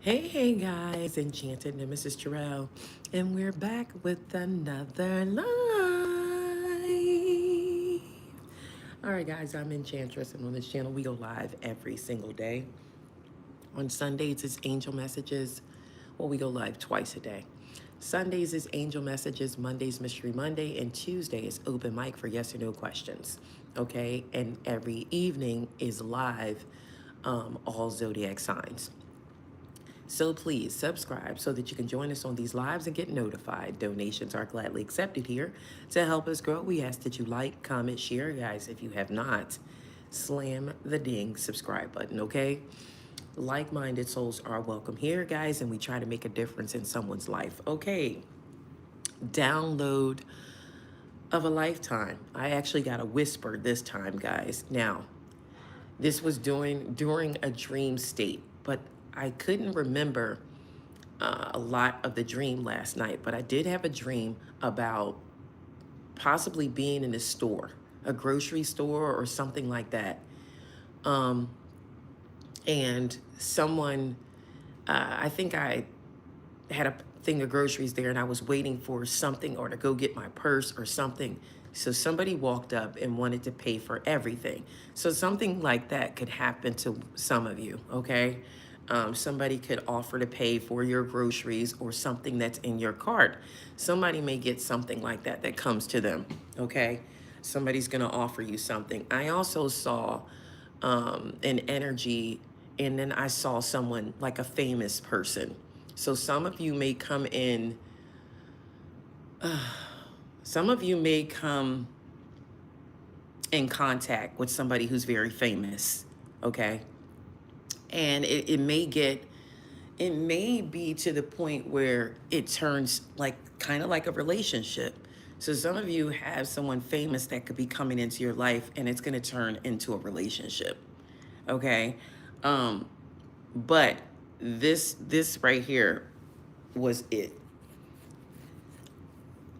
Hey guys, Enchanted Nemesis Jarrell, and we're back with another live. All right, guys, I'm Enchantress, and on this channel, we go live every single day. On Sundays, it's Angel Messages. Well, we go live twice a day. Sundays is Angel Messages, Mondays, Mystery Monday, and Tuesday is open mic for yes or no questions. Okay, and every evening is live, all zodiac signs. So please subscribe so that you can join us on these lives and get notified. Donations are gladly accepted here. To help us grow, we ask that you like, comment, share. Guys, if you have not, slam the ding subscribe button, okay? Like-minded souls are welcome here, guys, and we try to make a difference in someone's life. Okay, download of a lifetime. I actually got a whisper this time, guys. Now, this was during a dream state, but I couldn't remember a lot of the dream last night, but I did have a dream about possibly being in a store, a grocery store or something like that. Um, and someone, I think I had a thing of groceries there and I was waiting for something or to go get my purse or something. So somebody walked up and wanted to pay for everything. So something like that could happen to some of you, okay? Somebody could offer to pay for your groceries or something that's in your cart. Somebody may get something like that that comes to them, okay? Somebody's gonna offer you something. I also saw an energy, and then I saw someone like a famous person. So some of you may come in, some of you may come in contact with somebody who's very famous, okay? And it may be to the point where it turns like kind of like a relationship. So some of you have someone famous that could be coming into your life and it's going to turn into a relationship, okay? Um, but this right here was it.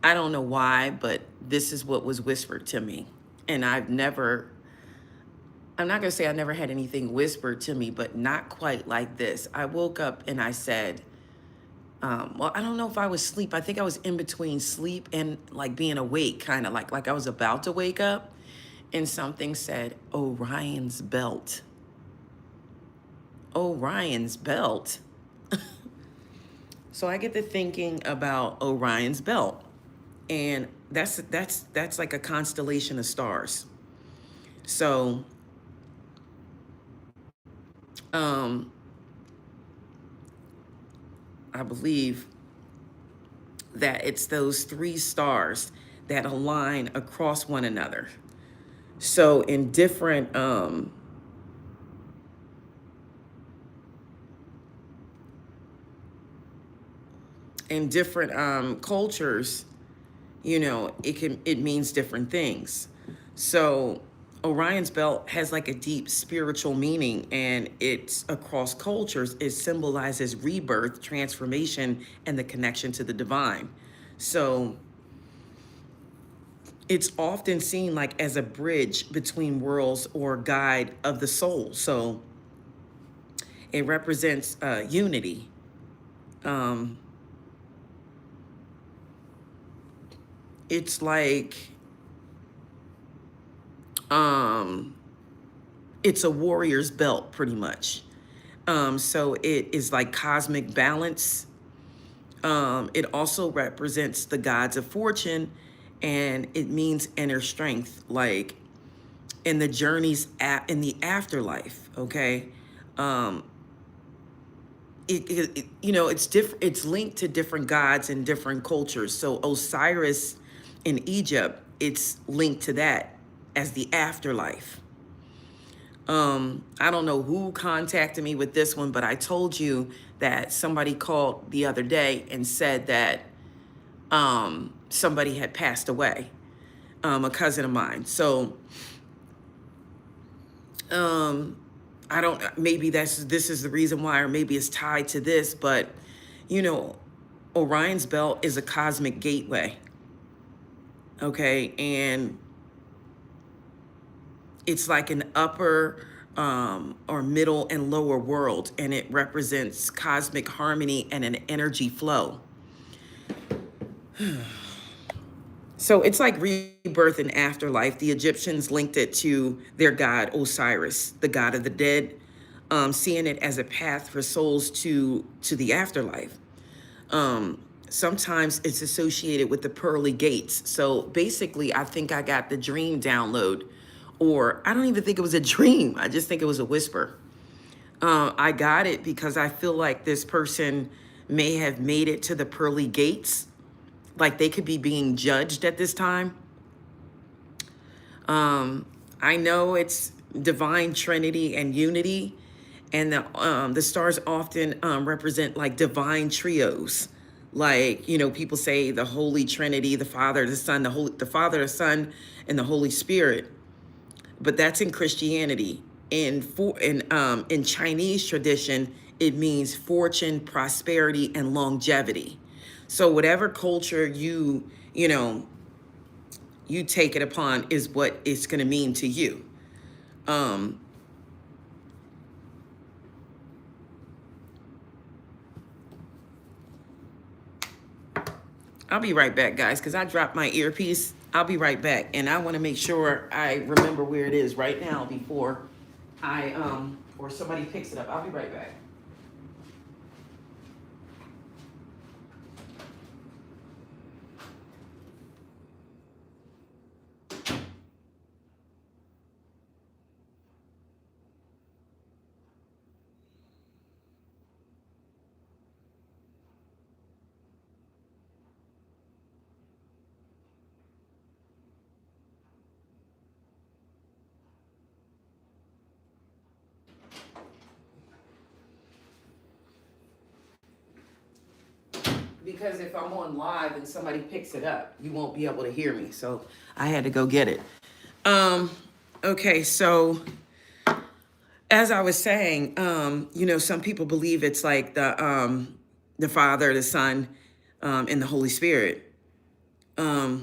I don't know why, but this is what was whispered to me. And I'm not going to say I never had anything whispered to me, but not quite like this. I woke up and I said, well, I don't know if I was asleep. I think I was in between sleep and like being awake, kind of like I was about to wake up. And something said, Orion's belt. Orion's belt. So I get to thinking about Orion's belt. And that's like a constellation of stars. So um I believe that it's those three stars that align across one another. So in different cultures, it means different things. So Orion's belt has like a deep spiritual meaning, and it's across cultures. It symbolizes rebirth, transformation, and the connection to the divine. So it's often seen like as a bridge between worlds or guide of the soul. So it represents unity. Um, it's like um, it's a warrior's belt, pretty much. So it is like cosmic balance. It also represents the gods of fortune, and it means inner strength, like in the journeys in the afterlife. Okay, um, it's different. It's linked to different gods in different cultures. So Osiris in Egypt, it's linked to that as the afterlife. I don't know who contacted me with this one, but I told you that somebody called the other day and said that somebody had passed away, a cousin of mine. So I don't, maybe this is the reason why, or maybe it's tied to this, but you know, Orion's belt is a cosmic gateway. Okay. And it's like an upper or middle and lower world, and it represents cosmic harmony and an energy flow. So it's like rebirth and afterlife. The Egyptians linked it to their god Osiris, the god of the dead, seeing it as a path for souls to the afterlife. Sometimes it's associated with the pearly gates. So basically, I think I got the dream download, or I don't even think it was a dream. I just think it was a whisper. I got it because I feel like this person may have made it to the pearly gates. Like they could be being judged at this time. I know it's divine trinity and unity, and the stars often represent like divine trios. Like, you know, people say the Holy Trinity, the Father, the Son, the Father, the Son, and the Holy Spirit. But that's in Christianity. In Chinese tradition, it means fortune, prosperity, and longevity. So whatever culture you take it upon is what it's going to mean to you. I'll be right back, guys, because I dropped my earpiece. I'll be right back, and I want to make sure I remember where it is right now before I or somebody picks it up. I'll be right back. Because if I'm on live and somebody picks it up, you won't be able to hear me. So I had to go get it. Okay, so as I was saying, some people believe it's like the Father, the Son, and the Holy Spirit. Now,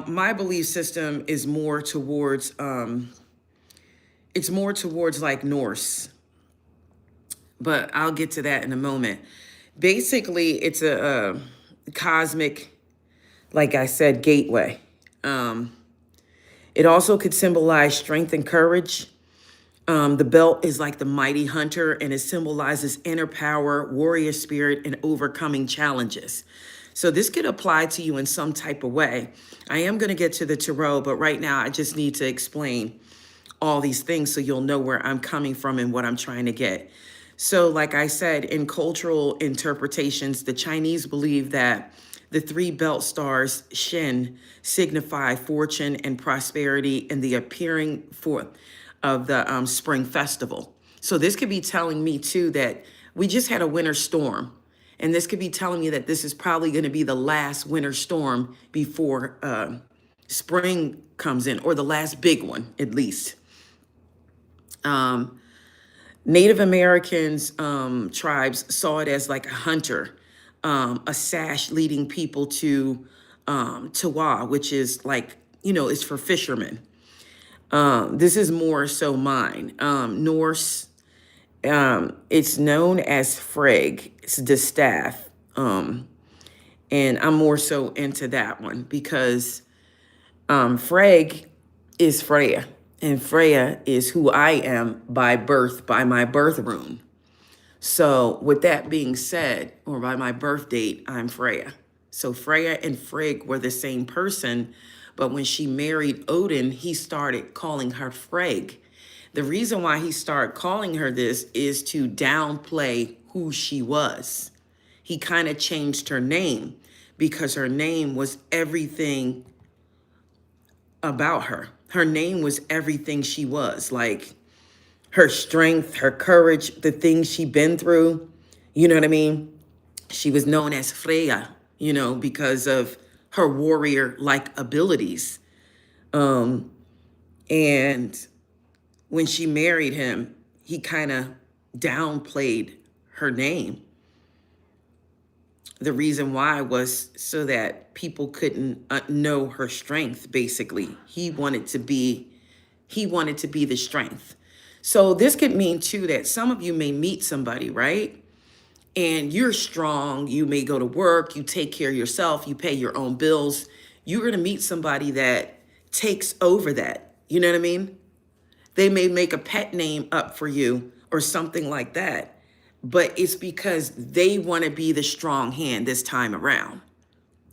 my belief system is more towards like Norse, but I'll get to that in a moment. Basically, it's a cosmic, like I said, gateway. It also could symbolize strength and courage. The belt is like the mighty hunter, and it symbolizes inner power, warrior spirit, and overcoming challenges. So this could apply to you in some type of way. I am going to get to the tarot, but right now I just need to explain all these things so you'll know where I'm coming from and what I'm trying to get. So like I said, in cultural interpretations, the Chinese believe that the three belt stars, Shin, signify fortune and prosperity in the appearing forth of the spring festival. So this could be telling me too that we just had a winter storm. And this could be telling me that this is probably going to be the last winter storm before spring comes in, or the last big one, at least. Native Americans, tribes saw it as like a hunter, a sash leading people to Tawa, which is like, it's for fishermen. This is more so mine. Norse, it's known as Freg. It's the staff. And I'm more so into that one because Freg is Freya. And Freya is who I am by birth, by my birth rune. So with that being said, or by my birth date, I'm Freya. So Freya and Frigg were the same person, but when she married Odin, he started calling her Frigg. The reason why he started calling her this is to downplay who she was. He kind of changed her name because her name was everything about her. Her name was everything she was, like her strength, her courage, the things she'd been through. You know what I mean? She was known as Freya, because of her warrior-like abilities. And when she married him, he kind of downplayed her name. The reason why was so that people couldn't know her strength, basically. He wanted to be the strength. So this could mean too that some of you may meet somebody, right? And you're strong, you may go to work, you take care of yourself, you pay your own bills. You're going to meet somebody that takes over that. You know what I mean? They may make a pet name up for you or something like that, but it's because they want to be the strong hand this time around.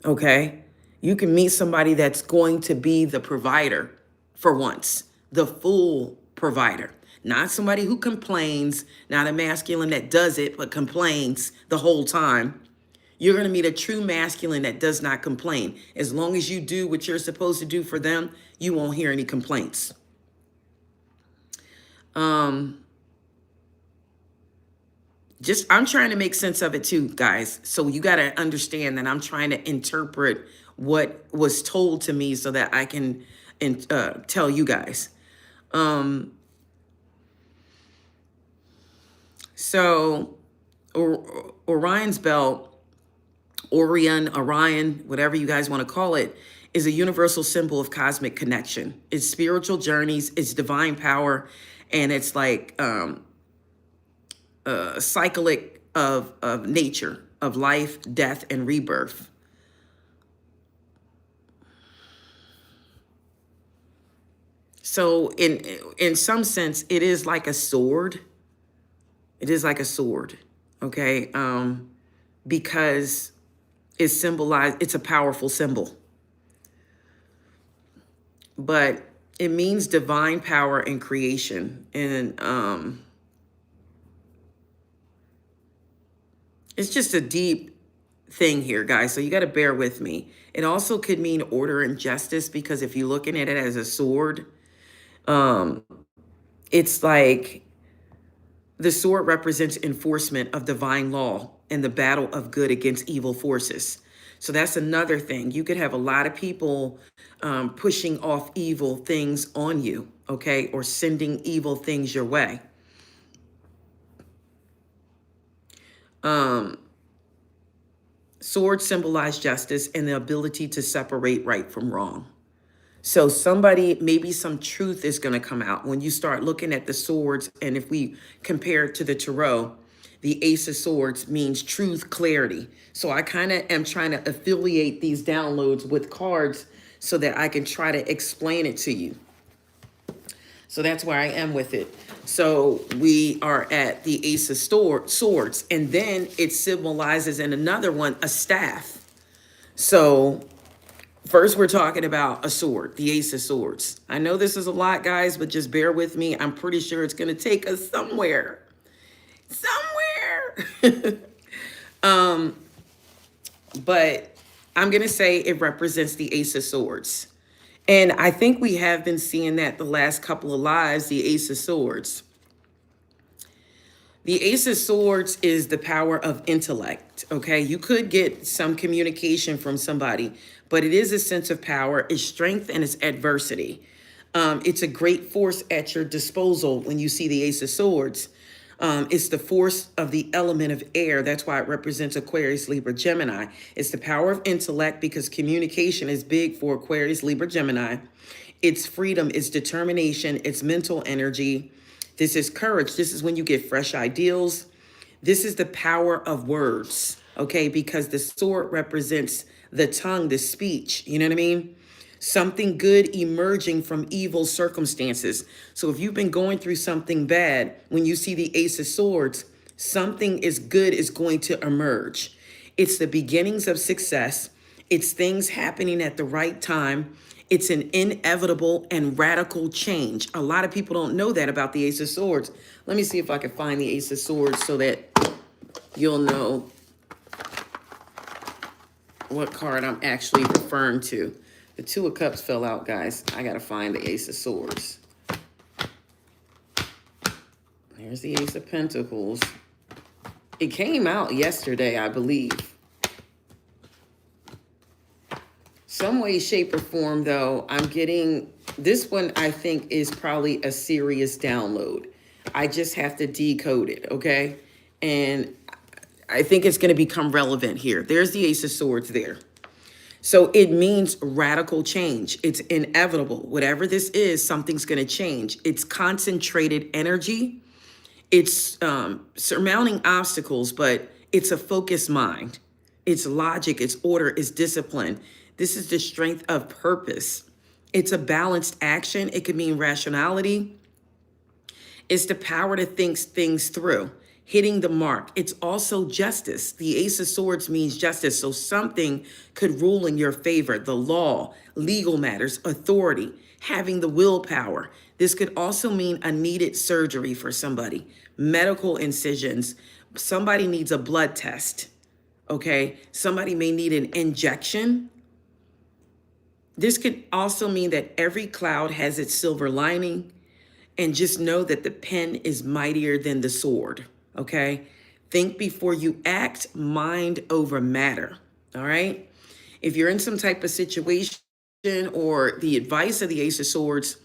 Okay? You can meet somebody that's going to be the provider for once, the full provider, not somebody who complains, not a masculine that does it but complains the whole time. You're going to meet a true masculine that does not complain. As long as you do what you're supposed to do for them, you won't hear any complaints. I'm trying to make sense of it too, guys. So you got to understand that I'm trying to interpret what was told to me so that I can tell you guys. So Orion's belt, Orion, whatever you guys want to call it, is a universal symbol of cosmic connection. It's spiritual journeys, it's divine power, and it's like cyclic of nature, of life, death, and rebirth. So in some sense, it is like a sword. It is like a sword, okay? Because it's a powerful symbol. But it means divine power and creation. And it's just a deep thing here, guys. So you got to bear with me. It also could mean order and justice, because if you're looking at it as a sword, it's like the sword represents enforcement of divine law and the battle of good against evil forces. So that's another thing. You could have a lot of people pushing off evil things on you, okay, or sending evil things your way. Swords symbolize justice and the ability to separate right from wrong. So maybe some truth is going to come out when you start looking at the swords. And if we compare it to the tarot, the Ace of Swords means truth, clarity. So I kind of am trying to affiliate these downloads with cards so that I can try to explain it to you. So that's where I am with it. So we are at the Ace of Swords, and then it symbolizes in another one a staff. So first, we're talking about a sword, the Ace of Swords. I know this is a lot, guys, but just bear with me. I'm pretty sure it's going to take us somewhere. But I'm going to say it represents the Ace of Swords. And I think we have been seeing that the last couple of lives, the Ace of Swords. The Ace of Swords is the power of intellect, okay? You could get some communication from somebody, but it is a sense of power, its strength, and its adversity. It's a great force at your disposal when you see the Ace of Swords. It's the force of the element of air. That's why it represents Aquarius, Libra, Gemini. It's the power of intellect because communication is big for Aquarius, Libra, Gemini. It's freedom, it's determination, it's mental energy. This is courage. This is when you get fresh ideals. This is the power of words, okay? Because the sword represents the tongue, the speech, you know what I mean? Something good emerging from evil circumstances. So if you've been going through something bad, when you see the Ace of Swords, something is good is going to emerge. It's the beginnings of success. It's things happening at the right time. It's an inevitable and radical change. A lot of people don't know that about the Ace of Swords. Let me see if I can find the Ace of Swords so that you'll know what card I'm actually referring to. The Two of Cups fell out, guys. I got to find the Ace of Swords. There's the Ace of Pentacles. It came out yesterday, I believe. Some way, shape, or form, though, I'm getting... This one, I think, is probably a serious download. I just have to decode it, okay? And I think it's going to become relevant here. There's the Ace of Swords there. So it means radical change. It's inevitable. Whatever this is, something's going to change. It's concentrated energy. It's surmounting obstacles, but it's a focused mind. It's logic, it's order, it's discipline. This is the strength of purpose. It's a balanced action. It could mean rationality. It's the power to think things through, hitting the mark. It's also justice. The Ace of Swords means justice. So something could rule in your favor, the law, legal matters, authority, having the willpower. This could also mean a needed surgery for somebody, medical incisions. Somebody needs a blood test, okay? Somebody may need an injection. This could also mean that every cloud has its silver lining. And just know that the pen is mightier than the sword, okay? Think before you act, mind over matter, all right? If you're in some type of situation, or the advice of the Ace of Swords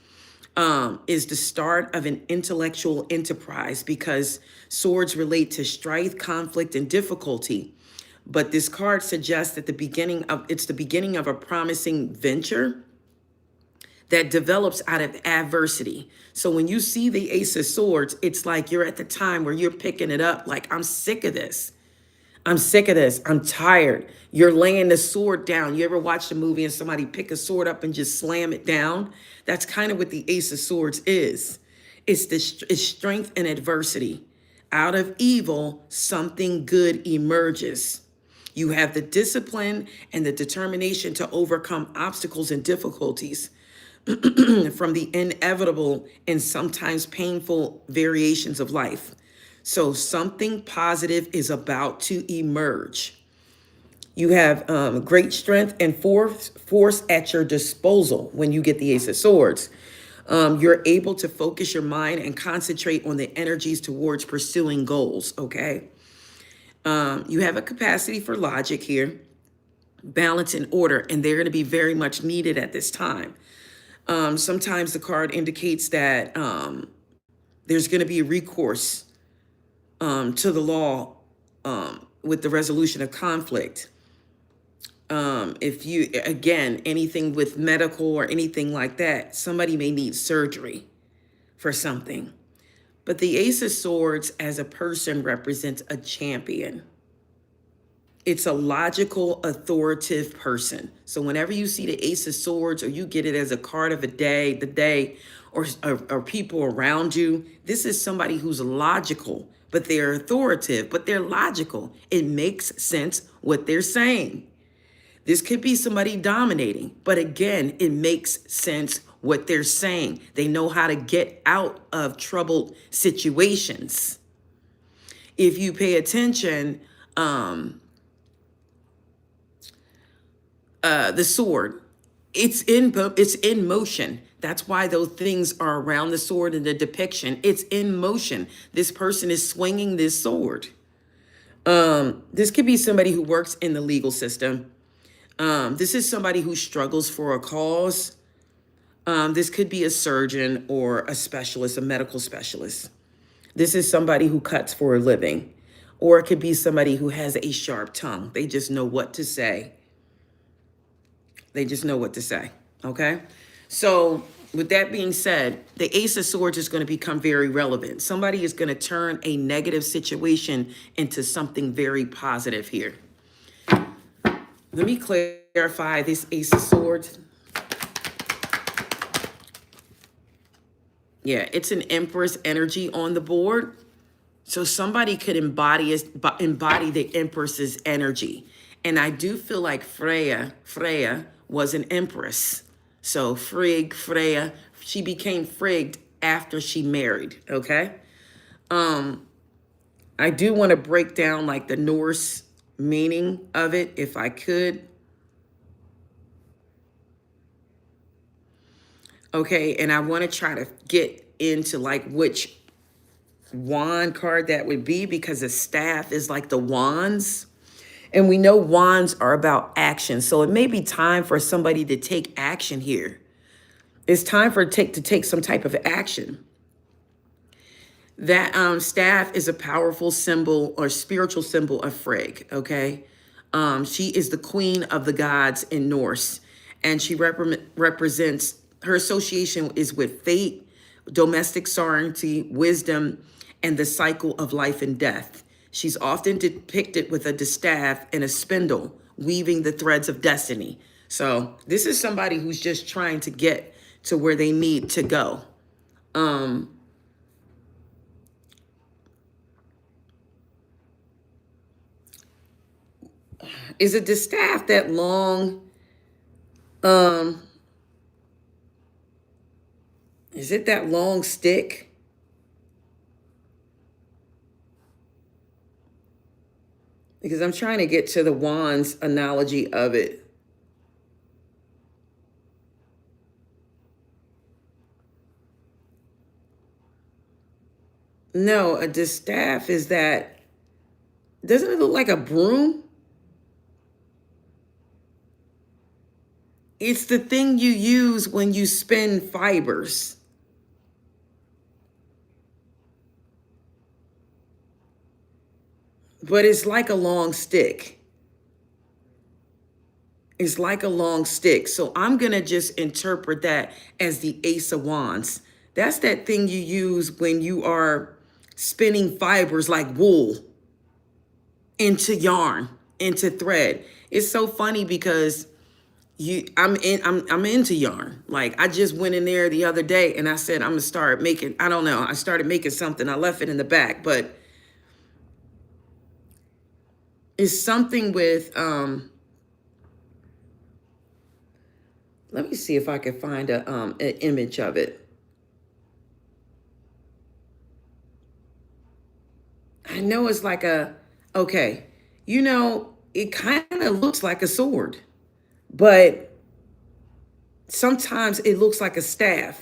is the start of an intellectual enterprise, because swords relate to strife, conflict, and difficulty. But this card suggests that it's the beginning of a promising venture that develops out of adversity. So when you see the Ace of Swords, it's like you're at the time where you're picking it up, like, I'm sick of this. I'm sick of this. I'm tired. You're laying the sword down. You ever watch a movie and somebody pick a sword up and just slam it down? That's kind of what the Ace of Swords is. It's strength and adversity. Out of evil, something good emerges. You have the discipline and the determination to overcome obstacles and difficulties from the inevitable and sometimes painful variations of life. So something positive is about to emerge. You have great strength and force at your disposal when you get the Ace of Swords. You're able to focus your mind and concentrate on the energies towards pursuing goals, okay? You have a capacity for logic here, balance and order, and they're going to be very much needed at this time. Sometimes the card indicates that there's going to be a recourse to the law with the resolution of conflict. If you, again, anything with medical or anything like that, somebody may need surgery for something. But the Ace of Swords as a person represents a champion. It's a logical, authoritative person. So whenever you see the Ace of Swords, or you get it as a card of the day, or people around you, this is somebody who's logical, but they're authoritative, but they're logical. It makes sense what they're saying. This could be somebody dominating, but again, it makes sense what they're saying. They know how to get out of troubled situations. If you pay attention, the sword, it's in motion. That's why those things are around the sword in the depiction. It's in motion. This person is swinging this sword. This could be somebody who works in the legal system. This is somebody who struggles for a cause. This could be a surgeon or a specialist, a medical specialist. This is somebody who cuts for a living. Or it could be somebody who has a sharp tongue. They just know what to say. They just know what to say, okay? So with that being said, the Ace of Swords is going to become very relevant. Somebody is going to turn a negative situation into something very positive here. Let me clarify this Ace of Swords. Yeah, it's an Empress energy on the board. So somebody could embody the Empress's energy. And I do feel like Freya was an empress. So Freya, she became Frigged after she married, okay? I do want to break down like the Norse meaning of it, if I could. Okay, and I want to try to get into like which wand card that would be, because the staff is like the wands. And we know wands are about action. So it may be time for somebody to take action here. It's time to take some type of action. That staff is a powerful symbol or spiritual symbol of Frigg, okay? She is the queen of the gods in Norse, and she represents, her association is with fate, domestic sovereignty, wisdom, and the cycle of life and death. She's often depicted with a distaff and a spindle, weaving the threads of destiny. So this is somebody who's just trying to get to where they need to go. Is a distaff that long? Is it that long stick? Because I'm trying to get to the wands analogy of it. No, a distaff is that, doesn't it look like a broom? It's the thing you use when you spin fibers. But it's like a long stick. It's like a long stick. So I'm going to just interpret that as the Ace of Wands. That's that thing you use when you are spinning fibers like wool into yarn, into thread. It's so funny because I'm into yarn. Like, I just went in there the other day and I said, I'm gonna start making, I don't know, I started making something. I left it in the back, but it's something with, let me see if I can find an image of it. I know it's like okay, you know, it kind of looks like a sword, but sometimes it looks like a staff.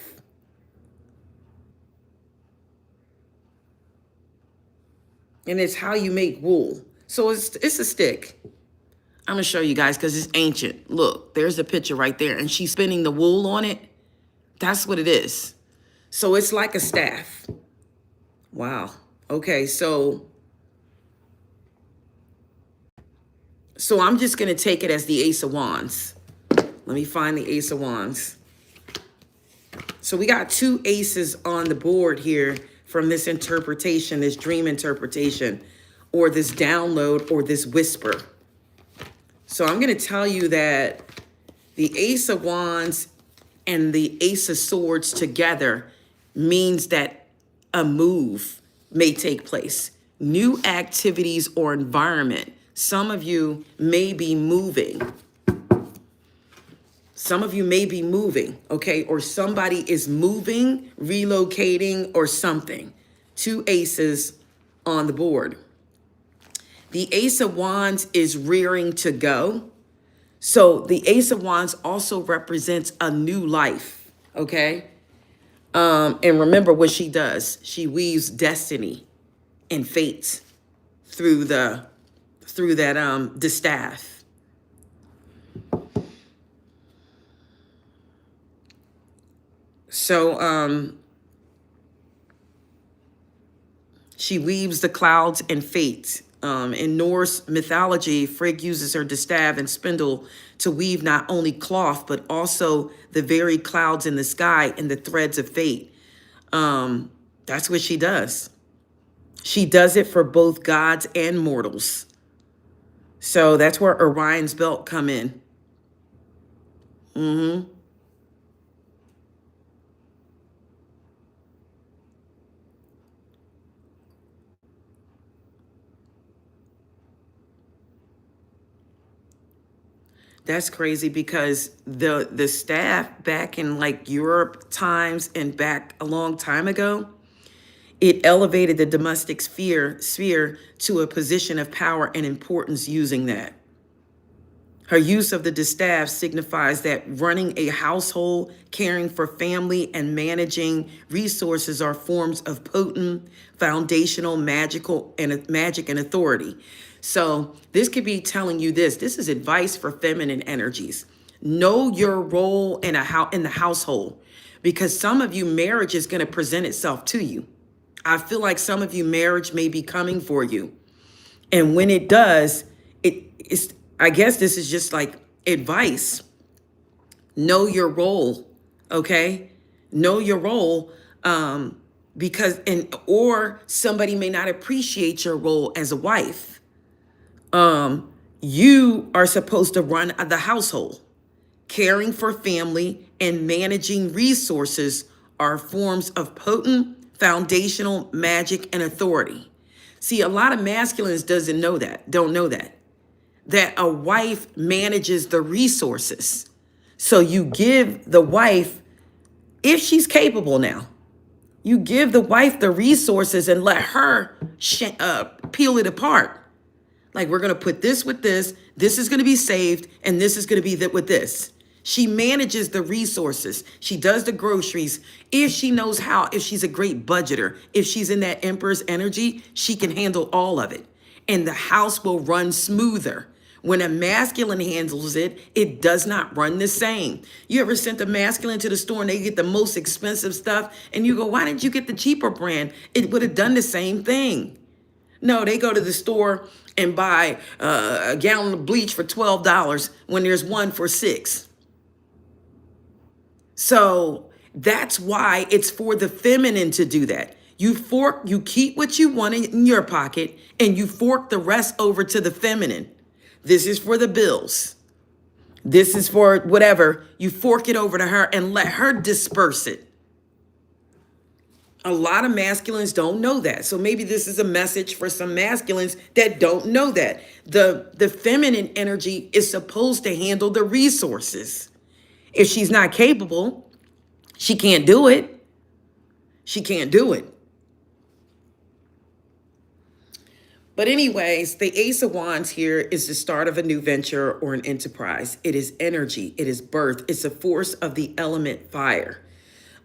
And it's how you make wool. So it's a stick. I'm gonna show you guys because it's ancient. Look, there's a picture right there, and she's spinning the wool on it. That's what it is. So it's like a staff. Wow. Okay, so I'm just gonna take it as the Ace of Wands. Let me find the Ace of Wands. So we got two aces on the board here from this interpretation, this dream interpretation, or this download, or this whisper. So I'm going to tell you that the Ace of Wands and the Ace of Swords together means that a move may take place. New activities or environment. Some of you may be moving. Some of you may be moving, okay? Or somebody is moving, relocating, or something. Two aces on the board. The Ace of Wands is rearing to go. So the Ace of Wands also represents a new life, okay? And remember what she does. She weaves destiny and fate through the distaff. So she weaves the clouds and fate. In Norse mythology, Frigg uses her distaff and spindle to weave not only cloth, but also the very clouds in the sky and the threads of fate. That's what she does. She does it for both gods and mortals. So that's where Orion's belt come in. Mm-hmm. That's crazy because the staff back in like Europe times and back a long time ago, it elevated the domestic sphere to a position of power and importance using that. Her use of the distaff signifies that running a household, caring for family, and managing resources are forms of potent, foundational, magic and authority. So this could be telling you this. This is advice for feminine energies. Know your role in the household, because some of you, marriage is going to present itself to you. I feel like some of you, marriage may be coming for you. And when it does, I guess this is just like advice. Know your role, okay? Know your role, because or somebody may not appreciate your role as a wife. You are supposed to run the household. Caring for family and managing resources are forms of potent foundational magic and authority. See, a lot of masculines don't know that a wife manages the resources. So you give the wife, if she's capable now, you give the wife the resources and let her peel it apart. Like, we're going to put this with this. This is going to be saved. And this is going to be with this. She manages the resources. She does the groceries. If she knows how, if she's a great budgeter, if she's in that empress energy, she can handle all of it. And the house will run smoother. When a masculine handles it, it does not run the same. You ever sent a masculine to the store and they get the most expensive stuff and you go, why didn't you get the cheaper brand? It would have done the same thing. No, they go to the store and buy a gallon of bleach for $12 when there's one for $6. So that's why it's for the feminine to do that. You keep what you want in your pocket and you fork the rest over to the feminine. This is for the bills. This is for whatever. You fork it over to her and let her disperse it. A lot of masculines don't know that. So maybe this is a message for some masculines that don't know that. The feminine energy is supposed to handle the resources. If she's not capable, she can't do it. She can't do it. But anyways, the Ace of Wands here is the start of a new venture or an enterprise. It is energy. It is birth. It's a force of the element fire.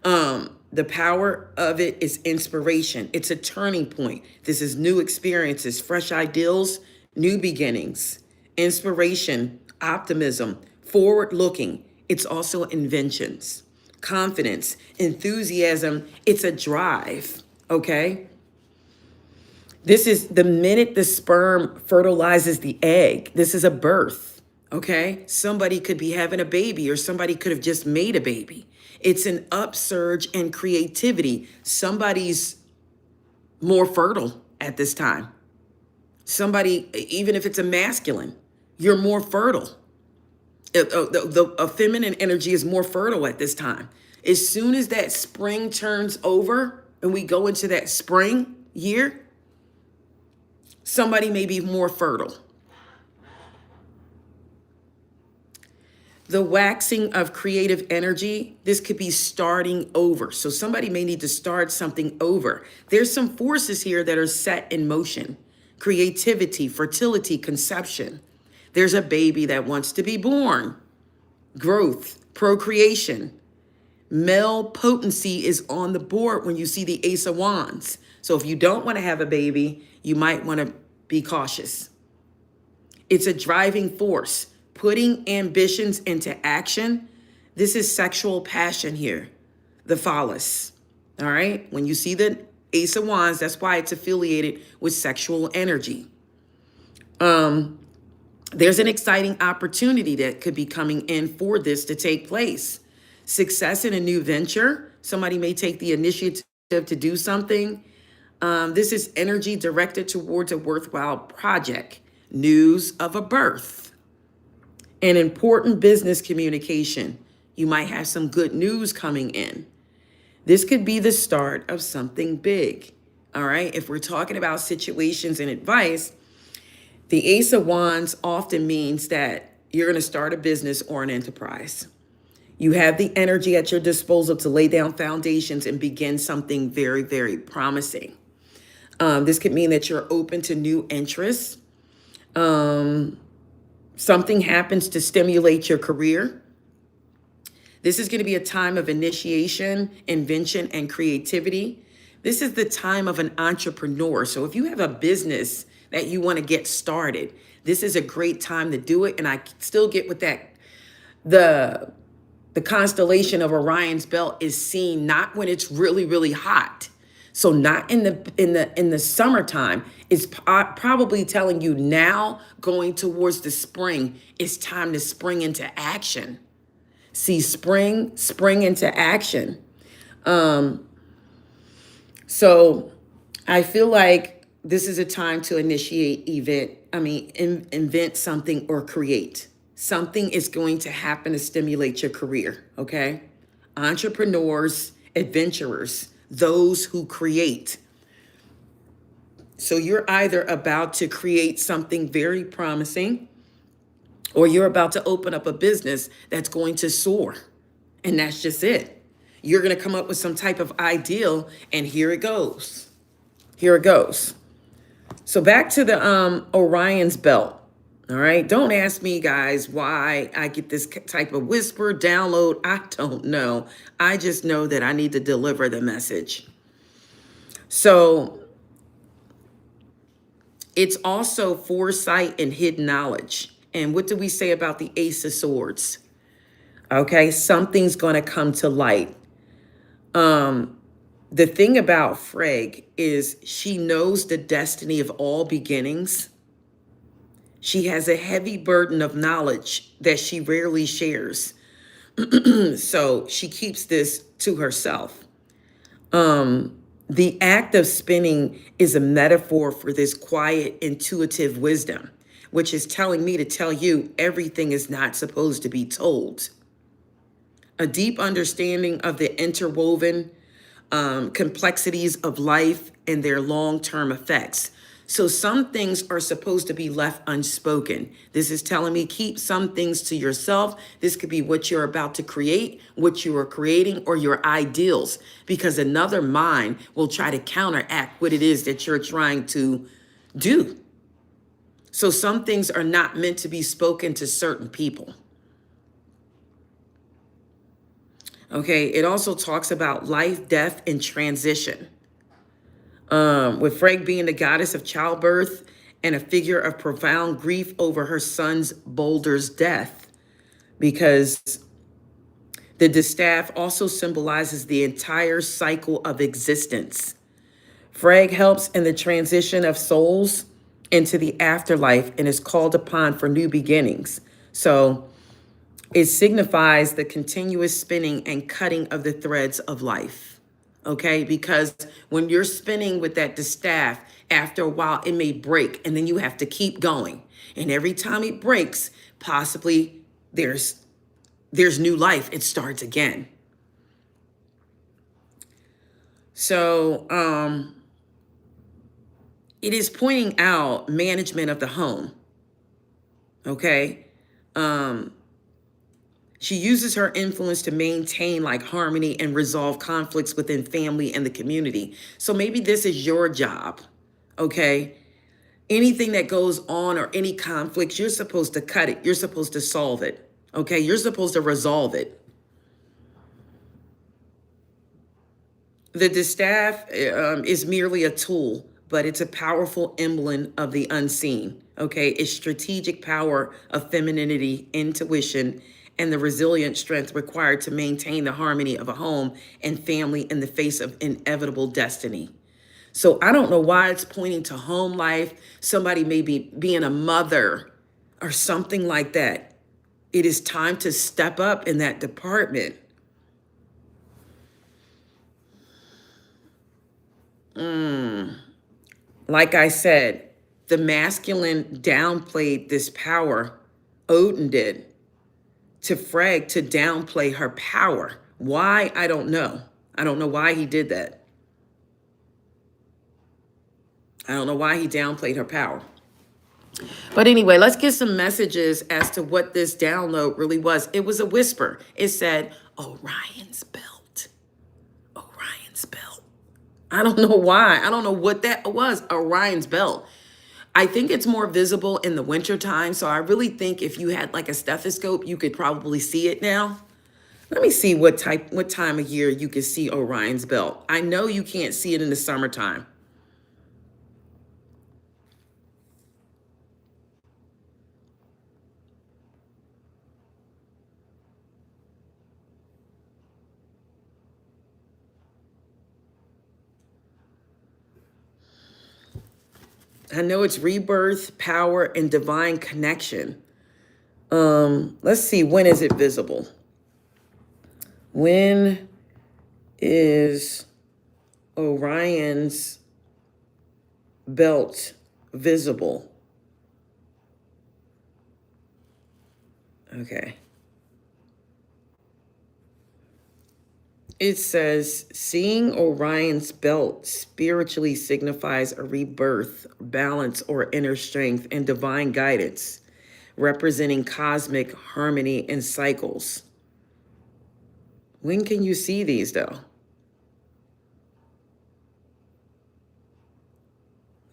The power of it is inspiration. It's a turning point. This is new experiences, fresh ideals, new beginnings, inspiration, optimism, forward looking. It's also inventions, confidence, enthusiasm. It's a drive. Okay. This is the minute the sperm fertilizes the egg. This is a birth, okay? Somebody could be having a baby or somebody could have just made a baby. It's an upsurge in creativity. Somebody's more fertile at this time. Somebody, even if it's a masculine, you're more fertile. A feminine energy is more fertile at this time. As soon as that spring turns over and we go into that spring year, somebody may be more fertile. The waxing of creative energy, this could be starting over. So somebody may need to start something over. There's some forces here that are set in motion. Creativity, fertility, conception. There's a baby that wants to be born. Growth, procreation. Male potency is on the board when you see the Ace of Wands. So if you don't want to have a baby, you might want to be cautious. It's a driving force, putting ambitions into action. This is sexual passion here, the phallus. All right. When you see the Ace of Wands, that's why it's affiliated with sexual energy. There's an exciting opportunity that could be coming in for this to take place. Success in a new venture. Somebody may take the initiative to do something. This is energy directed towards a worthwhile project. News of a birth. An important business communication. You might have some good news coming in. This could be the start of something big. All right. If we're talking about situations and advice, the Ace of Wands often means that you're going to start a business or an enterprise. You have the energy at your disposal to lay down foundations and begin something very, very promising. This could mean that you're open to new interests. Something happens to stimulate your career. This is going to be a time of initiation, invention, and creativity. This is the time of an entrepreneur. So if you have a business that you want to get started, this is a great time to do it. And I still get with that. The constellation of Orion's belt is seen not when it's really, really hot. So not in the summertime. It's probably telling you now, going towards the spring, it's time to spring into action. See, spring into action. So I feel like this is a time to initiate invent something or create. Something is going to happen to stimulate your career, okay? Entrepreneurs, adventurers, those who create. So you're either about to create something very promising, or you're about to open up a business that's going to soar. And that's just it. You're going to come up with some type of ideal, and here it goes. Here it goes. So back to the Orion's belt. All right. Don't ask me, guys, why I get this type of whisper download. I don't know. I just know that I need to deliver the message. So it's also foresight and hidden knowledge. And what do we say about the Ace of Swords? Okay, something's going to come to light. The thing about Freg is she knows the destiny of all beginnings. She has a heavy burden of knowledge that she rarely shares. So she keeps this to herself. The act of spinning is a metaphor for this quiet, intuitive wisdom, which is telling me to tell you everything is not supposed to be told. A deep understanding of the interwoven complexities of life and their long-term effects. So some things are supposed to be left unspoken. This is telling me keep some things to yourself. This could be what you're about to create, what you are creating, or your ideals, because another mind will try to counteract what it is that you're trying to do. So some things are not meant to be spoken to certain people. Okay, it also talks about life, death, and transition. With Freg being the goddess of childbirth and a figure of profound grief over her son's Boulder's death, because the distaff also symbolizes the entire cycle of existence. Freg helps in the transition of souls into the afterlife and is called upon for new beginnings. So it signifies the continuous spinning and cutting of the threads of life. Okay, because when you're spinning with that distaff, after a while it may break and then you have to keep going. And every time it breaks, possibly there's new life. It starts again. So it is pointing out management of the home. Okay. She uses her influence to maintain like harmony and resolve conflicts within family and the community. So maybe this is your job, okay? Anything that goes on or any conflicts, you're supposed to cut it. You're supposed to solve it, okay? You're supposed to resolve it. The distaff is merely a tool, but it's a powerful emblem of the unseen, okay? It's strategic power of femininity, intuition, and the resilient strength required to maintain the harmony of a home and family in the face of inevitable destiny. So I don't know why it's pointing to home life. Somebody may be being a mother or something like that. It is time to step up in that department. Like I said, the masculine downplayed this power. Odin did. To Freg to downplay her power. Why? I don't know. I don't know why he did that. I don't know why he downplayed her power. But anyway, let's get some messages as to what this download really was. It was a whisper. It said, Orion's belt. Orion's belt. I don't know why. I don't know what that was. Orion's belt. I think it's more visible in the wintertime. So I really think if you had like a stethoscope, you could probably see it now. Let me see what time of year you can see Orion's belt. I know you can't see it in the summertime. I know it's rebirth, power, and divine connection. Let's see, when is it visible? When is Orion's belt visible? Okay. It says, seeing Orion's belt spiritually signifies a rebirth, balance, or inner strength and divine guidance, representing cosmic harmony and cycles. When can you see these, though?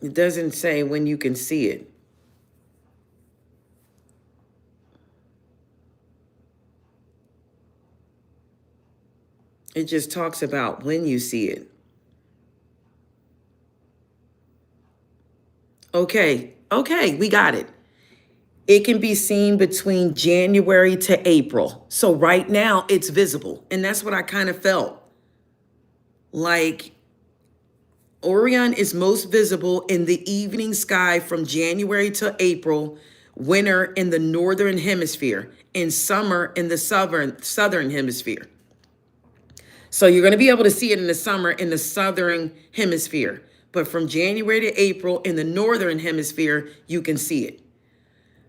It doesn't say when you can see it. It just talks about when you see it. Okay, we got it. It can be seen between January to April. So right now it's visible. And that's what I kind of felt. Like Orion is most visible in the evening sky from January to April, winter in the northern hemisphere, and summer in the southern hemisphere. So you're going to be able to see it in the summer in the southern hemisphere. But from January to April in the northern hemisphere, you can see it.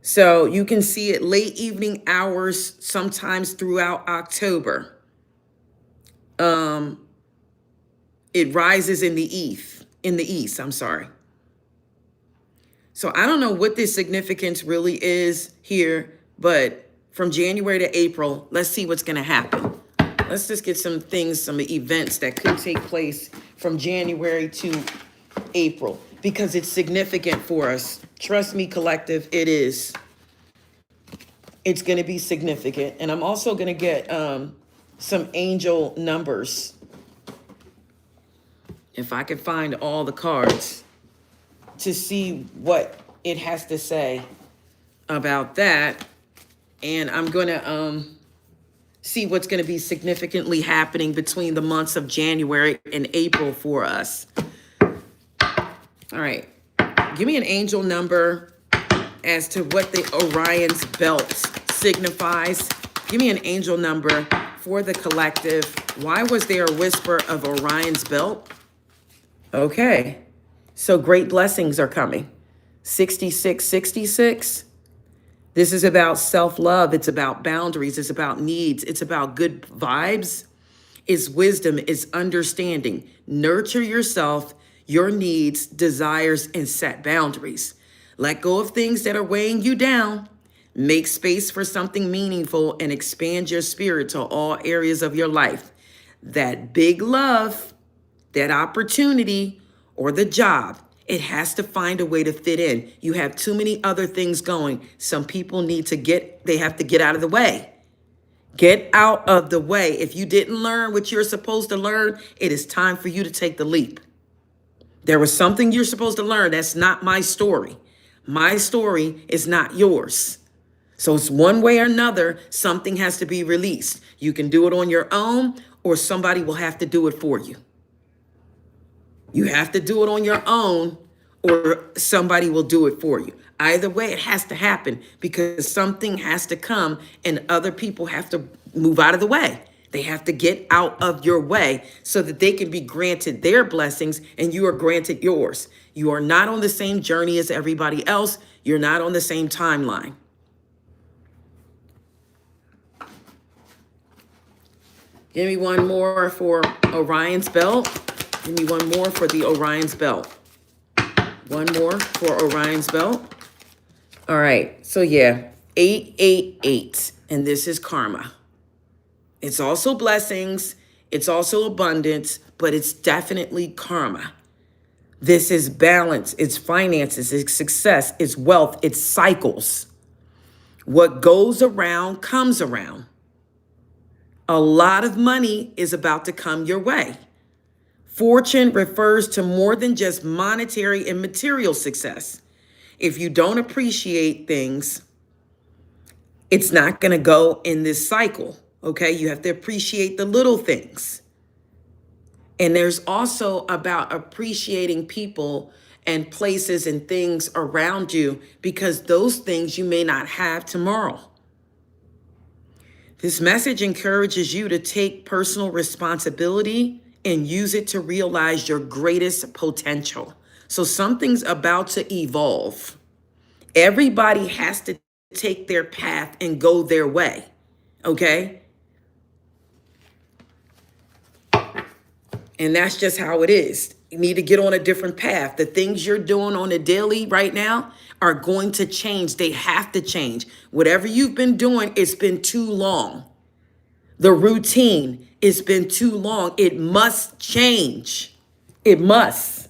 So you can see it late evening hours, sometimes throughout October. It rises in the east, I'm sorry. So I don't know what this significance really is here, but from January to April, let's see what's going to happen. Let's just get some things, some events that could take place from January to April, because it's significant for us. Trust me, collective, it is. It's going to be significant. And I'm also going to get some angel numbers. If I can find all the cards to see what it has to say about that. And I'm going to see what's going to be significantly happening between the months of January and April for us. All right. Give me an angel number as to what the Orion's belt signifies. Give me an angel number for the collective. Why was there a whisper of Orion's belt? Okay. So great blessings are coming. 6666. This is about self-love. It's about boundaries. It's about needs. It's about good vibes. It's wisdom. It's understanding. Nurture yourself, your needs, desires, and set boundaries. Let go of things that are weighing you down. Make space for something meaningful and expand your spirit to all areas of your life. That big love, that opportunity, or the job, it has to find a way to fit in. You have too many other things going. Some people they have to get out of the way. Get out of the way. If you didn't learn what you're supposed to learn, it is time for you to take the leap. There was something you're supposed to learn. That's not my story. My story is not yours. So it's one way or another, something has to be released. You can do it on your own, or somebody will have to do it for you. You have to do it on your own, or somebody will do it for you. Either way, it has to happen, because something has to come and other people have to move out of the way. They have to get out of your way so that they can be granted their blessings and you are granted yours. You are not on the same journey as everybody else. You're not on the same timeline. Give me one more for Orion's belt. Give me one more for the Orion's belt. One more for Orion's belt. All right. So yeah, 888. And this is karma. It's also blessings. It's also abundance, but it's definitely karma. This is balance. It's finances. It's success. It's wealth. It's cycles. What goes around comes around. A lot of money is about to come your way. Fortune refers to more than just monetary and material success. If you don't appreciate things, it's not going to go in this cycle. Okay, you have to appreciate the little things. And there's also about appreciating people and places and things around you, because those things you may not have tomorrow. This message encourages you to take personal responsibility and use it to realize your greatest potential. So something's about to evolve. Everybody has to take their path and go their way, okay? And that's just how it is. You need to get on a different path. The things you're doing on a daily right now are going to change. They have to change. Whatever you've been doing, it's been too long. The routine, it's been too long. It must change. It must.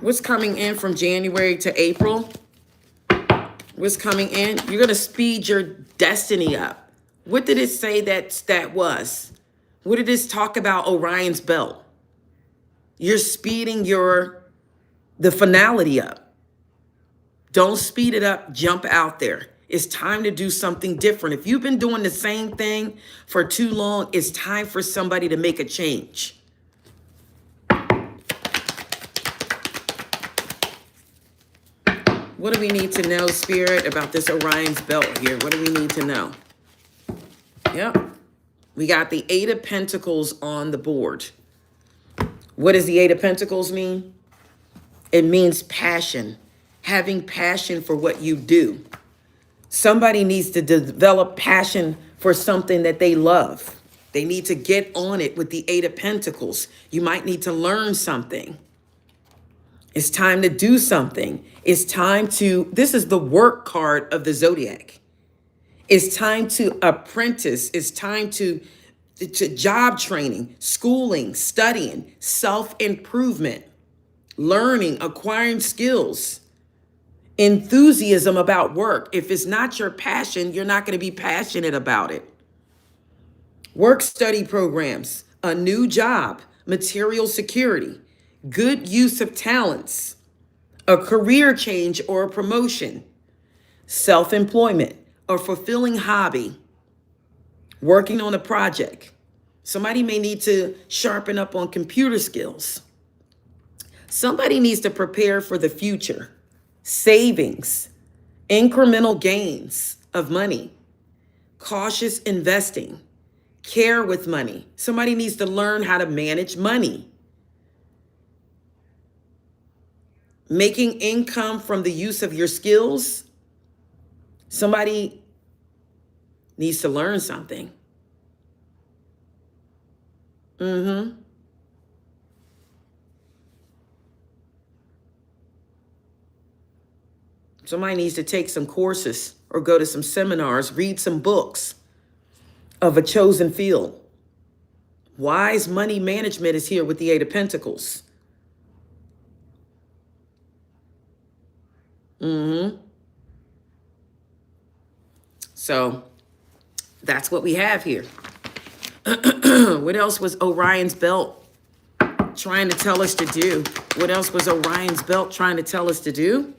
What's coming in from January to April? What's coming in? You're going to speed your destiny up. What did it say that was? What did this talk about Orion's belt? You're speeding the finality up. Don't speed it up. Jump out there. It's time to do something different. If you've been doing the same thing for too long, it's time for somebody to make a change. What do we need to know, Spirit, about this Orion's belt here? What do we need to know? Yep. We got the Eight of Pentacles on the board. What does the Eight of Pentacles mean? It means passion. Having passion for what you do. Somebody needs to develop passion for something that they love. They need to get on it with the Eight of Pentacles. You might need to learn something. It's time to do something. It's time to, this is the work card of the Zodiac. It's time to apprentice. It's time to job training, schooling, studying, self-improvement, learning, acquiring skills, enthusiasm about work. If it's not your passion, you're not going to be passionate about it. Work study programs, a new job, material security, good use of talents, a career change or a promotion, self-employment, a fulfilling hobby, working on a project. Somebody may need to sharpen up on computer skills. Somebody needs to prepare for the future, savings, incremental gains of money, cautious investing, care with money. Somebody needs to learn how to manage money. Making income from the use of your skills. Somebody needs to learn something. Somebody needs to take some courses or go to some seminars, read some books of a chosen field. Wise money management is here with the Eight of Pentacles. So that's what we have here. What else was Orion's belt trying to tell us to do? What else was Orion's belt trying to tell us to do?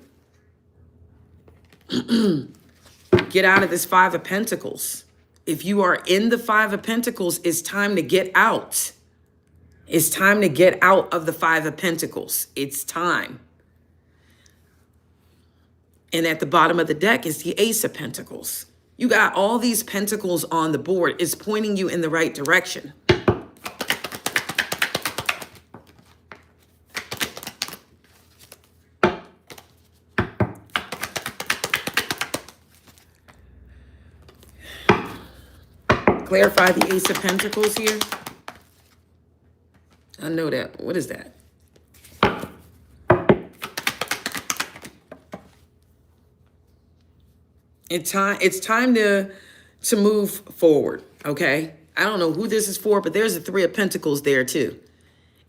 Get out of this Five of Pentacles. If you are in the Five of Pentacles, it's time to get out. It's time to get out of the Five of Pentacles. It's time. And at the bottom of the deck is the Ace of Pentacles. You got all these pentacles on the board. It's pointing you in the right direction. Clarify the Ace of Pentacles here. I know that. What is that? It's time to move forward, okay? I don't know who this is for, but there's the Three of Pentacles there too.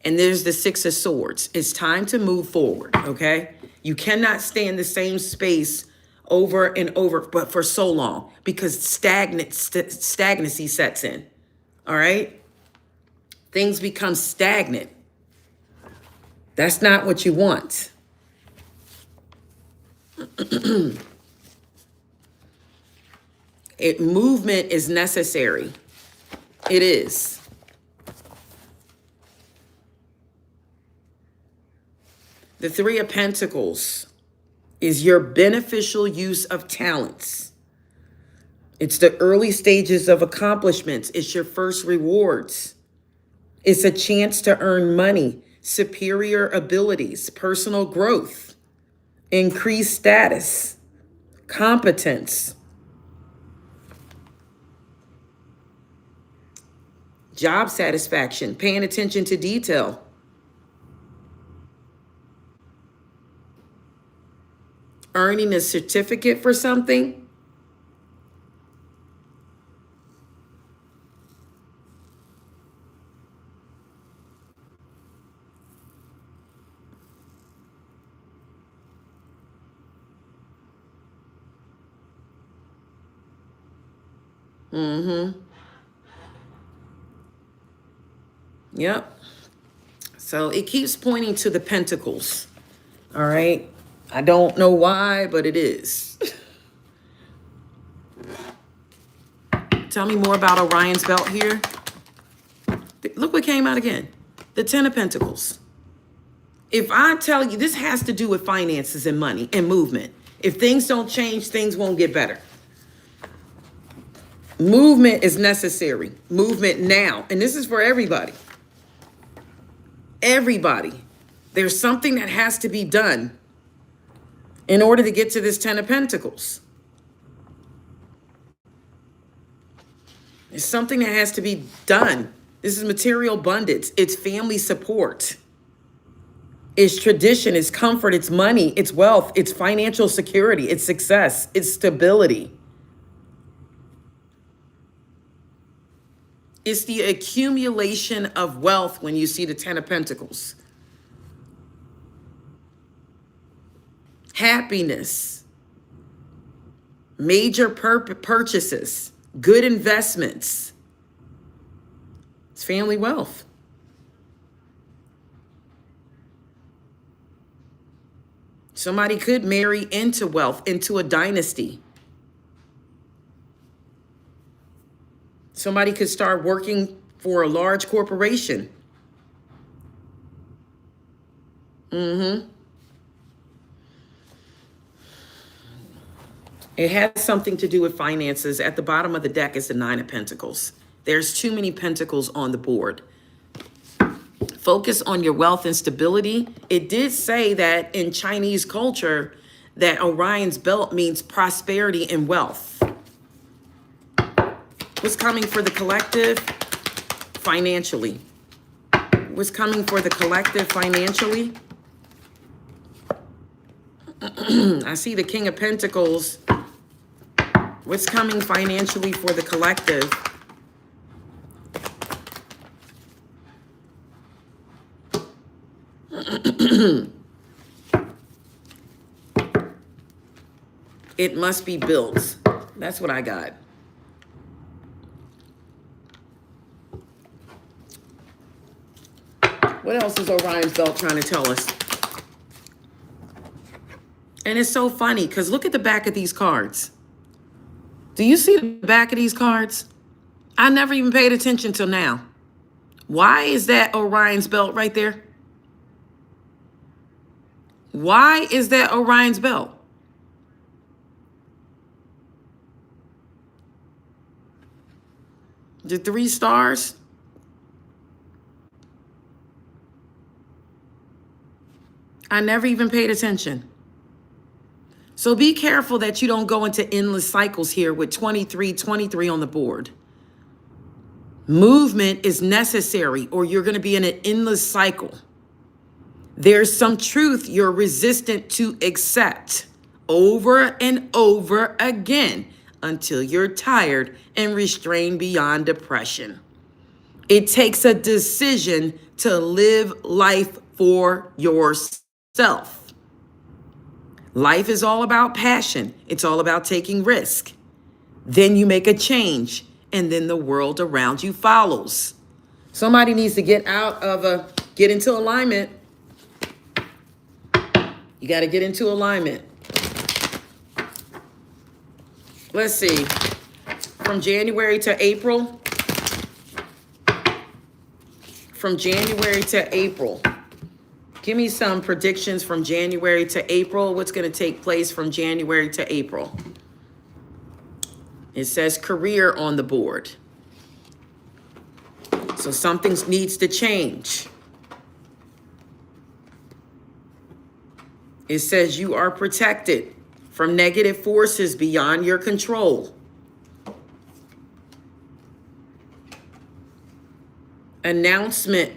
And there's the Six of Swords. It's time to move forward, okay? You cannot stay in the same space over and over, but for so long, because stagnancy sets in, all right? Things become stagnant. That's not what you want. Movement is necessary. It is. The Three of Pentacles is your beneficial use of talents. It's the early stages of accomplishments. It's your first rewards. It's a chance to earn money, superior abilities, personal growth, increased status, competence, job satisfaction, paying attention to detail. Earning a certificate for something. Yep. So it keeps pointing to the pentacles. All right. I don't know why, but it is. Tell me more about Orion's belt here. Look what came out again. The Ten of Pentacles. If I tell you, this has to do with finances and money and movement. If things don't change, things won't get better. Movement is necessary. Movement now. And this is for everybody. Everybody. There's something that has to be done in order to get to this Ten of Pentacles. There's something that has to be done. This is material abundance. It's family support. It's tradition. It's comfort. It's money. It's wealth. It's financial security. It's success. It's stability. It's the accumulation of wealth when you see the Ten of Pentacles. Happiness. Major purchases. Good investments. It's family wealth. Somebody could marry into wealth, into a dynasty. Somebody could start working for a large corporation. It has something to do with finances. At the bottom of the deck is the Nine of Pentacles. There's too many pentacles on the board. Focus on your wealth and stability. It did say that in Chinese culture that Orion's belt means prosperity and wealth. What's coming for the collective? Financially. What's coming for the collective financially? I see the King of Pentacles. What's coming financially for the collective? It must be built. That's what I got. What else is Orion's belt trying to tell us? And it's so funny because look at the back of these cards. Do you see the back of these cards? I never even paid attention till now. Why is that Orion's belt right there? Why is that Orion's belt? The 3 stars? I never even paid attention. So be careful that you don't go into endless cycles here with 23 on the board. Movement is necessary or you're going to be in an endless cycle. There's some truth you're resistant to accept over and over again until you're tired and restrained beyond depression. It takes a decision to live life for yourself. Life is all about passion. It's all about taking risk. Then you make a change and then the world around you follows. Somebody needs to get into alignment. You got to get into alignment. Let's see. From January to April. From January to April. Give me some predictions from January to April. What's going to take place from January to April? It says career on the board. So something needs to change. It says you are protected from negative forces beyond your control. Announcement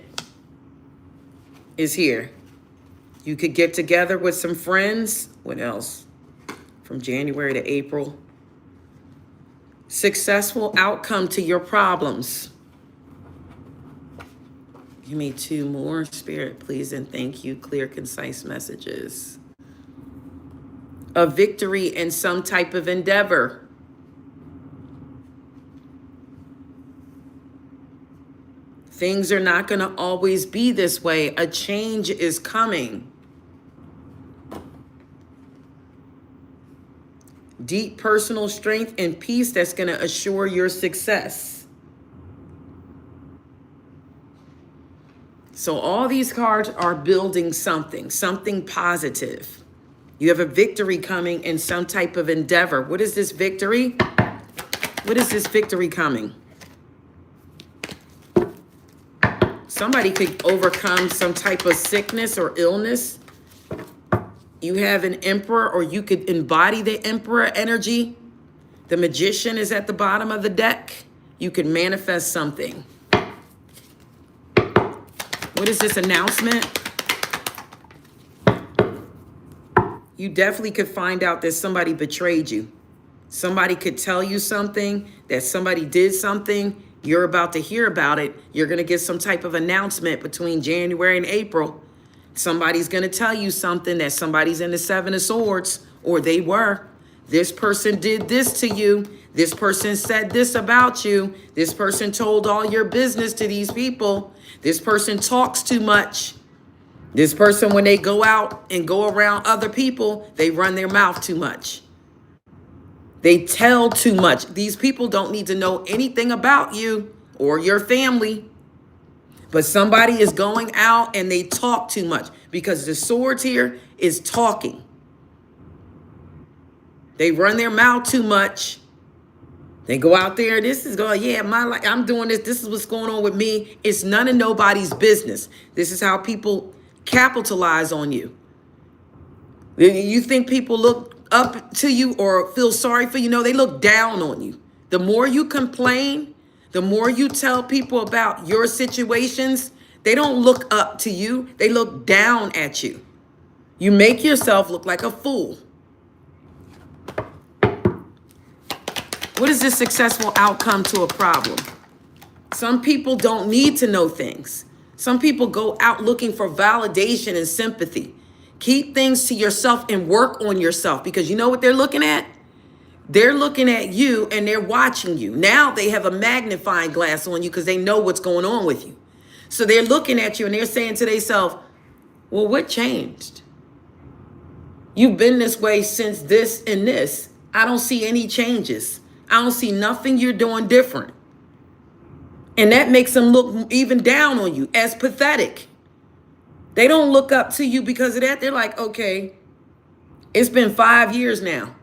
is here. You could get together with some friends. What else? From January to April. Successful outcome to your problems. Give me 2 more. Spirit, please and thank you. Clear, concise messages. A victory in some type of endeavor. Things are not going to always be this way. A change is coming. Deep personal strength and peace that's going to assure your success. So all these cards are building something positive. You have a victory coming in some type of endeavor. What is this victory? What is this victory coming? Somebody could overcome some type of sickness or illness. You have an emperor, or you could embody the emperor energy. The magician is at the bottom of the deck. You can manifest something. What is this announcement? You definitely could find out that somebody betrayed you. Somebody could tell you something, that somebody did something. You're about to hear about it. You're going to get some type of announcement between January and April. Somebody's going to tell you something, that somebody's in the 7 of Swords, or they were. This person did this to you. This person said this about you. This person told all your business to these people. This person talks too much. This person, when they go out and go around other people, they run their mouth too much. They tell too much. These people don't need to know anything about you or your family. But somebody is going out and they talk too much, because the swords here is talking. They run their mouth too much. They go out there, this is going, yeah, my life, I'm doing this. This is what's going on with me. It's none of nobody's business. This is how people capitalize on you. You think people look up to you or feel sorry for you? No, they look down on you. The more you complain, the more you tell people about your situations, they don't look up to you. They look down at you. You make yourself look like a fool. What is this successful outcome to a problem? Some people don't need to know things. Some people go out looking for validation and sympathy. Keep things to yourself and work on yourself, because you know what they're looking at? They're looking at you and they're watching you. Now they have a magnifying glass on you because they know what's going on with you. So they're looking at you and they're saying to themselves, well, what changed? You've been this way since this and this. I don't see any changes. I don't see nothing you're doing different. And that makes them look even down on you as pathetic. They don't look up to you because of that. They're like, okay, it's been 5 years now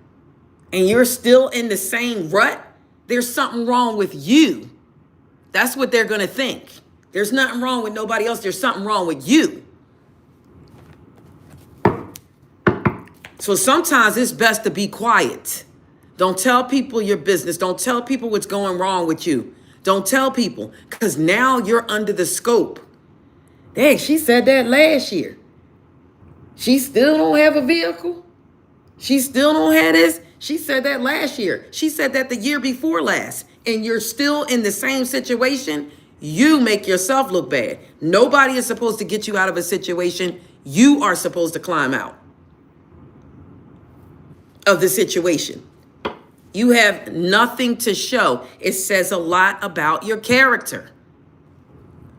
and you're still in the same rut. There's something wrong with you. That's what they're going to think. There's nothing wrong with nobody else. There's something wrong with you. So sometimes it's best to be quiet. Don't tell people your business. Don't tell people what's going wrong with you. Don't tell people, because now you're under the scope. Dang, she said that last year. She still don't have a vehicle. She still don't have this. She said that last year. She said that the year before last. And you're still in the same situation. You make yourself look bad. Nobody is supposed to get you out of a situation. You are supposed to climb out of the situation. You have nothing to show. It says a lot about your character.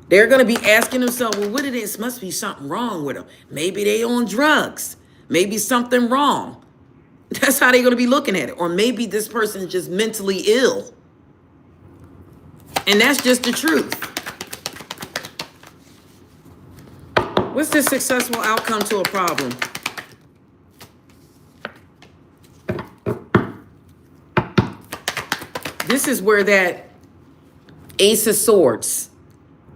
They're going to be asking themselves, well, what it is? Must be something wrong with them. Maybe they on drugs. Maybe something wrong. That's how they're going to be looking at it. Or maybe this person is just mentally ill. And that's just the truth. What's the successful outcome to a problem? This is where that Ace of Swords,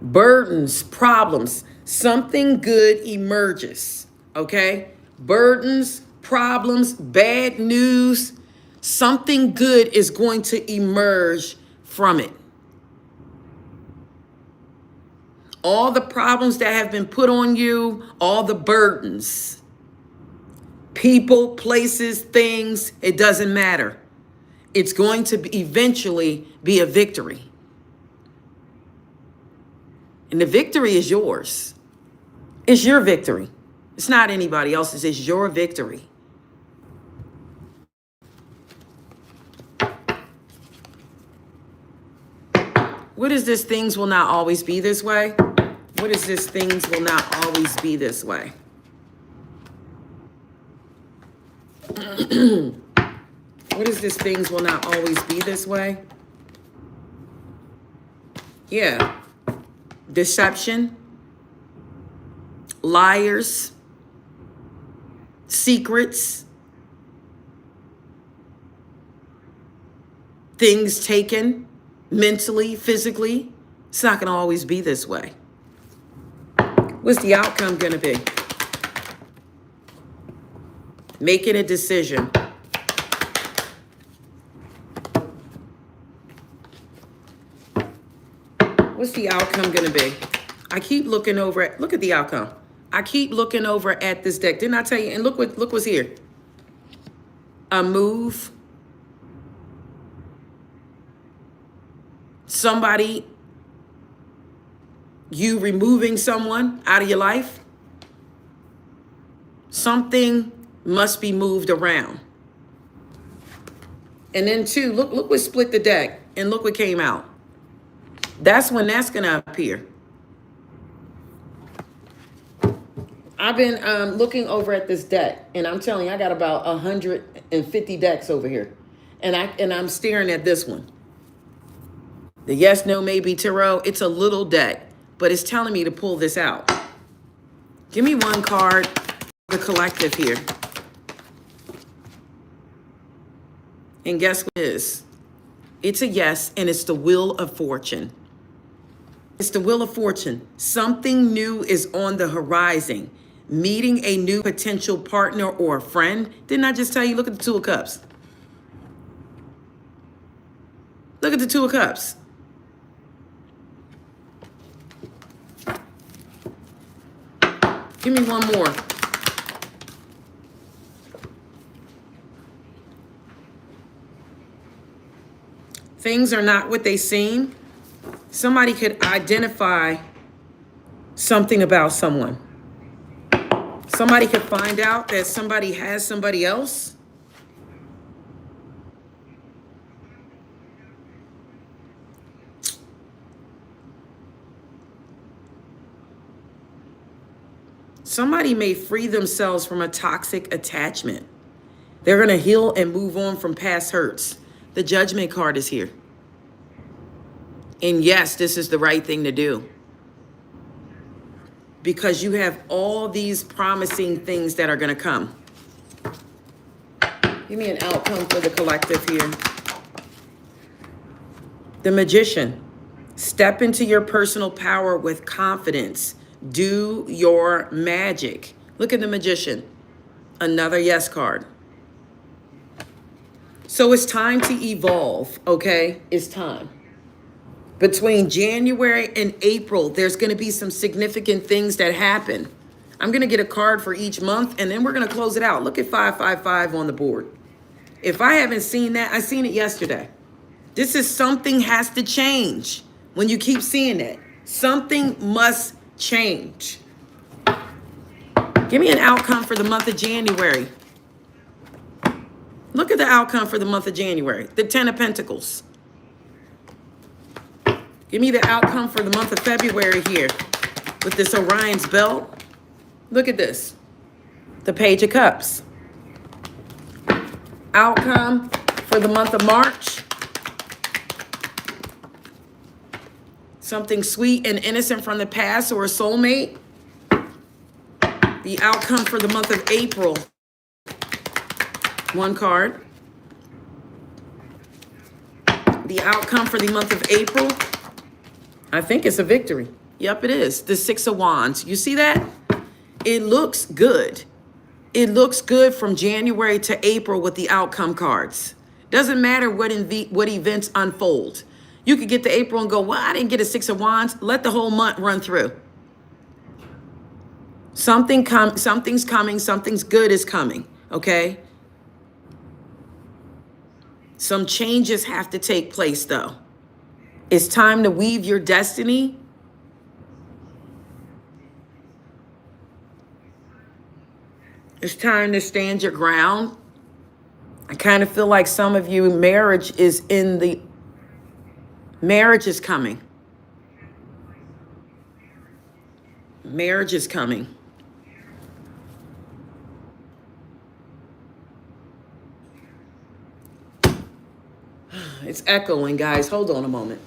burdens, problems, something good emerges, okay? Burdens, problems, bad news, something good is going to emerge from it. All the problems that have been put on you, all the burdens, people, places, things, it doesn't matter. It's going to eventually be a victory. And the victory is yours. It's your victory. It's not anybody else's. It's your victory. What is this? Things will not always be this way. What is this? Things will not always be this way. What is this? Things will not always be this way. Yeah. Deception. Liars. Secrets. Things taken mentally, physically. It's not going to always be this way. What's the outcome going to be? Making a decision. What's the outcome going to be? I keep looking over at, look at the outcome. I keep looking over at this deck. Didn't I tell you? And look what's here. A move. Somebody, you removing someone out of your life. Something must be moved around. And then two, look what split the deck and look what came out. That's when that's going to appear. I've been looking over at this deck, and I'm telling you, I got about 150 decks over here. And I'm staring at this one. The yes, no, maybe tarot. It's a little deck, but it's telling me to pull this out. Give me one card, the collective here. And guess what it is? It's a yes, and it's the Wheel of Fortune. It's the Wheel of Fortune. Something new is on the horizon. Meeting a new potential partner or a friend. Didn't I just tell you? Look at the Two of Cups. Look at the Two of Cups. Give me one more. Things are not what they seem. Somebody could identify something about someone. Somebody could find out that somebody has somebody else. Somebody may free themselves from a toxic attachment. They're going to heal and move on from past hurts. The Judgment card is here. And yes, this is the right thing to do. Because you have all these promising things that are going to come. Give me an outcome for the collective here. The Magician. Step into your personal power with confidence. Do your magic. Look at the Magician. Another yes card. So it's time to evolve, okay? It's time. Between January and April, there's going to be some significant things that happen. I'm going to get a card for each month, and then we're going to close it out. Look at 555 on the board. If I haven't seen that, I seen it yesterday. This is something has to change. When you keep seeing that, something must change. Give me an outcome for the month of January. Look at the outcome for the month of January. The 10 of Pentacles. Give me the outcome for the month of February here with this Orion's belt. Look at this. The Page of Cups. Outcome for the month of March. Something sweet and innocent from the past or a soulmate. The outcome for the month of April. One card. The outcome for the month of April. I think it's a victory. Yep, it is. The Six of Wands. You see that? It looks good. It looks good from January to April with the outcome cards. Doesn't matter what events unfold. You could get to April and go, well, I didn't get a Six of Wands. Let the whole month run through. Something's coming. Something's good is coming. Okay? Some changes have to take place, though. It's time to weave your destiny. It's time to stand your ground. I kind of feel like some of you, marriage is coming. Marriage is coming. It's echoing, guys. Hold on a moment.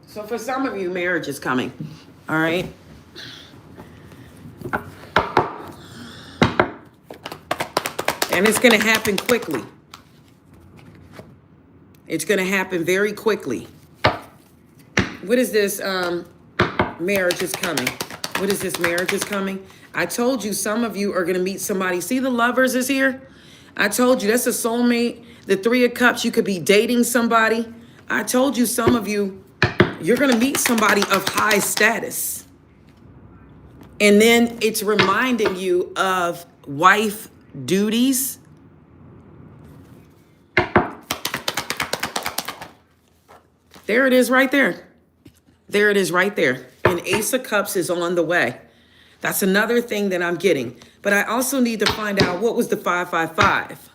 So for some of you, marriage is coming. All right. And it's going to happen quickly. It's going to happen very quickly. What is this? Marriage is coming. What is this? Marriage is coming. I told you some of you are going to meet somebody. See, the Lovers is here. I told you that's a soulmate. The Three of Cups, you could be dating somebody. I told you some of you, you're going to meet somebody of high status. And then it's reminding you of wife duties. There it is right there. There it is right there. And Ace of Cups is on the way. That's another thing that I'm getting. But I also need to find out what was the 555.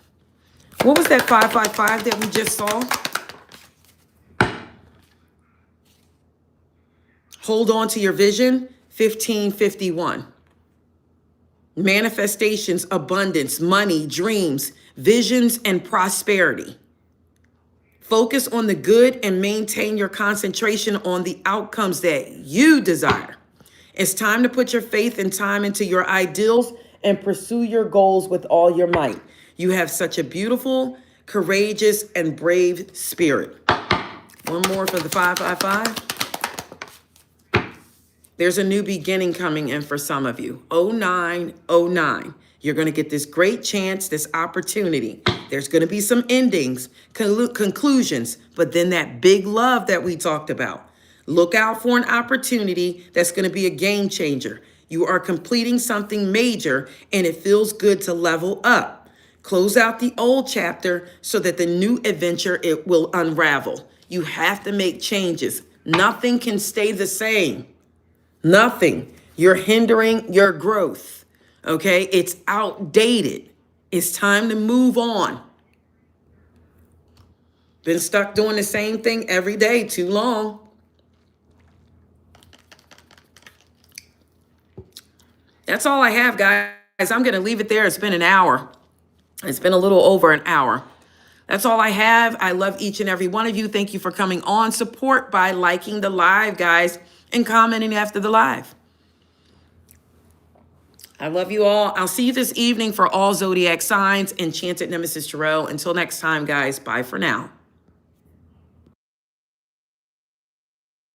What was that 555 that we just saw? Hold on to your vision. 1551. Manifestations, abundance, money, dreams, visions, and prosperity. Focus on the good and maintain your concentration on the outcomes that you desire. It's time to put your faith and time into your ideals and pursue your goals with all your might. You have such a beautiful, courageous, and brave spirit. One more for the 555. There's a new beginning coming in for some of you. 0909. You're going to get this great chance, this opportunity. There's going to be some endings, conclusions, but then that big love that we talked about. Look out for an opportunity that's going to be a game changer. You are completing something major, and it feels good to level up. Close out the old chapter so that the new adventure, it will unravel. You have to make changes. Nothing can stay the same. Nothing. You're hindering your growth. Okay? It's outdated. It's time to move on. Been stuck doing the same thing every day too long. That's all I have, guys. I'm going to leave it there. It's been an hour. It's been a little over an hour. That's all I have. I love each and every one of you. Thank you for coming on. Support by liking the live, guys, and commenting after the live. I love you all. I'll see you this evening for all zodiac signs. Enchanted Nemesis Tarot. Until next time, guys. Bye for now.